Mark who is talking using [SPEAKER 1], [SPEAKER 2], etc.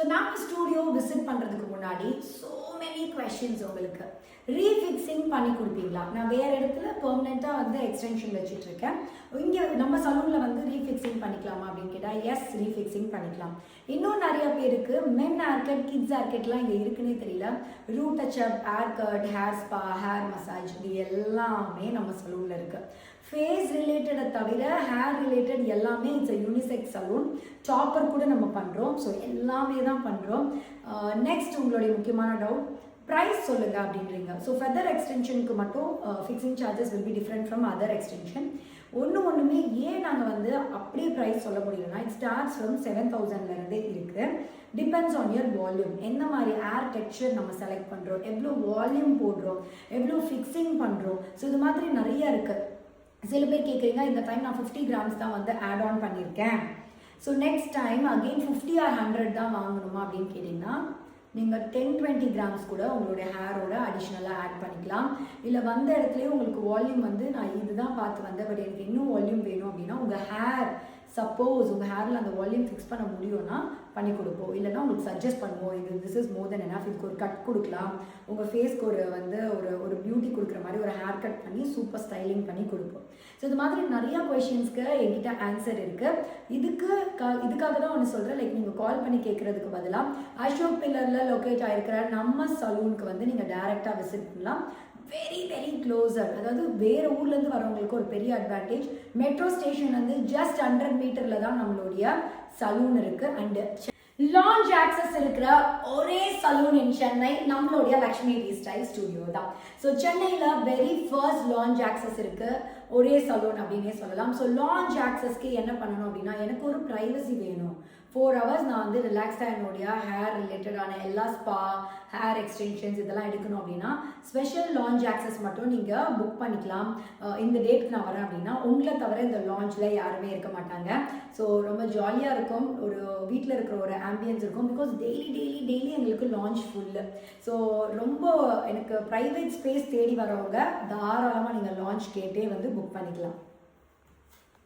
[SPEAKER 1] So நம்ம studio visit பண்ணுறதுக்கு முன்னாடி ஸோ மெனி கொஷின்ஸ் உங்களுக்கு. ரீஃபிக்ஸிங் பண்ணி கொடுப்பீங்களா? நான் வேறு இடத்துல பெர்மனெண்ட்டாக வந்து எக்ஸ்டென்ஷன் வச்சுட்ருக்கேன். இங்கே நம்ம சலூனில் வந்து ரீஃபிக்ஸிங் பண்ணிக்கலாமா அப்படின்னு கேட்டால் எஸ், ரீஃபிக்ஸிங் பண்ணிக்கலாம். இன்னும் நிறைய பேருக்கு men hair cut, kids hair கட்லாம் இங்கே இருக்குன்னே தெரியல. Root touch up, hair cut, hair spa, hair massage, இது எல்லாமே நம்ம சலூனில் இருக்குது. ஃபேஸ் ரிலேட்டடை தவிர ஹேர் ரிலேட்டட் எல்லாமே இட்ஸ் அ யூனிசெக்ஸ் சலூன். சாப்பர் கூட நம்ம பண்ணுறோம். ஸோ எல்லாமே தான் பண்ணுறோம். நெக்ஸ்ட் உங்களுடைய முக்கியமான டவுட், ப்ரைஸ் சொல்லுங்க அப்படின்றீங்க. ஸோ ஃபெதர் எக்ஸ்டென்ஷனுக்கு மட்டும் fixing charges will be different from other extension. ஒன்றுமே ஏன் நாங்கள் வந்து அப்படியே ப்ரைஸ் சொல்ல முடியலன்னா, இட் ஸ்டார்ட்ஸ் ஃப்ரம் 7,000லேருந்தே இருக்குது. Depends on your volume. எந்த மாதிரி ஏர் டெக்ஸ்சர் நம்ம செலக்ட் பண்ணுறோம், எவ்வளோ வால்யூம் போடுறோம், எவ்வளோ ஃபிக்ஸிங் பண்ணுறோம். ஸோ இது மாதிரி நிறைய இருக்குது. சில பேர் கேட்குறீங்க, இந்த டைம் நான் 50 grams தான் வந்து ஆட் ஆன் பண்ணியிருக்கேன், so next time again 50 or 100 தான் வாங்கணுமா அப்படின்னு கேட்டிங்கன்னா, நீங்கள் 10-20 grams கூட உங்களுடைய ஹேரோட அடிஷ்னலாக ஆட் பண்ணிக்கலாம். இல்லை வந்த இடத்துலையே உங்களுக்கு வால்யூம் வந்து நான் இதுதான் பார்த்து வந்தேன், பட் எனக்கு இன்னும் வால்யூம் வேணும் அப்படின்னா உங்கள் ஹேர் சப்போஸ் உங்கள் ஹேரில் அந்த வால்யூம் ஃபிக்ஸ் பண்ண முடியும்னா பண்ணி கொடுப்போம். இல்லைனா உங்களுக்கு சஜஸ்ட் பண்ணுவோம், இது this is more then enough, இதுக்கு ஒரு கட் கொடுக்கலாம், உங்கள் ஃபேஸ்க்கு ஒரு வந்து ஒரு பியூட்டி கொடுக்குற மாதிரி ஒரு ஹேர் கட் பண்ணி சூப்பர் ஸ்டைலிங் பண்ணி கொடுப்போம். ஸோ இது மாதிரி நிறையா கொஷின்ஸ்க்கு என்கிட்ட ஆன்சர் இருக்குது. இதுக்காக தான் ஒன்று சொல்கிறேன், லைக் நீங்கள் கால் பண்ணி கேட்குறதுக்கு பதிலாக அசோக் பில்லரில் லொக்கேட் ஆகிருக்கிற நம்ம சலூனுக்கு வந்து நீங்கள் டைரெக்டாக விசிட் பண்ணலாம். வெரி வெரி க்ளோசர், அதாவது வேறு ஊர்லேருந்து வரவங்களுக்கு ஒரு பெரிய அட்வான்டேஜ். மெட்ரோ ஸ்டேஷன் வந்து ஜஸ்ட் 100 மீட்டரில் தான் நம்மளுடைய சலூன் இருக்குது. அண்டு லான்ச் ஆக்சஸ் இருக்கிற ஒரே சலூன் இன் சென்னை நம்மளுடைய லக்ஷ்மி ரீஸ்டைல் ஸ்டுடியோ தான். ஸோ சென்னையில் வெரி ஃபர்ஸ்ட் லான்ச் ஆக்சஸ் இருக்குது, ஒரே சலூன் அப்படின்னே சொல்லலாம். ஸோ லான்ச் ஆக்சஸ்க்கு என்ன பண்ணணும் அப்படின்னா, எனக்கு ஒரு ப்ரைவசி வேணும். 4 hours நான் வந்து ரிலாக்ஸ்டாக என்னுடைய ஹேர் ரிலேட்டடான எல்லா ஸ்பா, ஹேர் எக்ஸ்டென்ஷன்ஸ் இதெல்லாம் எடுக்கணும் அப்படின்னா ஸ்பெஷல் லான்ச் ஆக்சஸ் மட்டும் நீங்கள் புக் பண்ணிக்கலாம். இந்த டேட்டுக்கு நான் வரேன் அப்படின்னா உங்களை தவிர இந்த லான்ச்சில் யாருமே இருக்க மாட்டாங்க. ஸோ ரொம்ப ஜாலியாக இருக்கும், ஒரு வீட்டில் இருக்கிற ஒரு ஆம்பியன்ஸ் இருக்கும். பிகாஸ் டெய்லி எங்களுக்கு லான்ச் ஃபுல்லு. ஸோ ரொம்ப எனக்கு ப்ரைவேட் ஸ்பேஸ் தேடி வரவங்க தாராளமாக நீங்கள் லான்ச் கேட்டே வந்து புக் பண்ணிக்கலாம்.